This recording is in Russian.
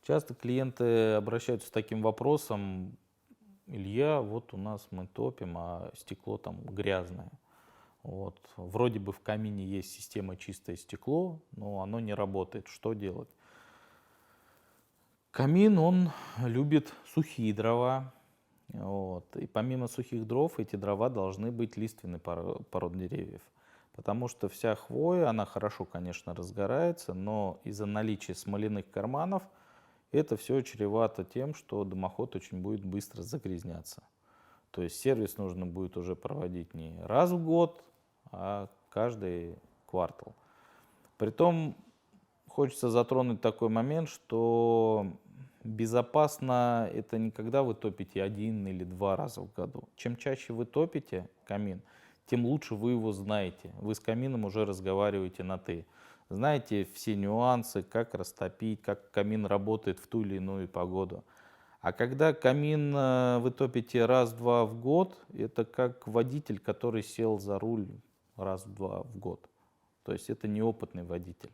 Часто клиенты обращаются с таким вопросом: Илья, вот у нас мы топим, а стекло там грязное. Вот. Вроде бы в камине есть система чистое стекло, но оно не работает. Что делать? Камин, он любит сухие дрова. Вот. И помимо сухих дров, эти дрова должны быть лиственной породы деревьев. Потому что вся хвоя, она хорошо, конечно, разгорается, но из-за наличия смоляных карманов это все чревато тем, что дымоход очень будет быстро загрязняться. То есть сервис нужно будет уже проводить не раз в год, а каждый квартал. Притом хочется затронуть такой момент, что безопасно это не когда вы топите один или два раза в году. Чем чаще вы топите камин, тем лучше вы его знаете. Вы с камином уже разговариваете на «ты». Знаете все нюансы, как растопить, как камин работает в ту или иную погоду. А когда камин вы топите раз-два в год, это как водитель, который сел за руль раз-два в год. То есть это неопытный водитель.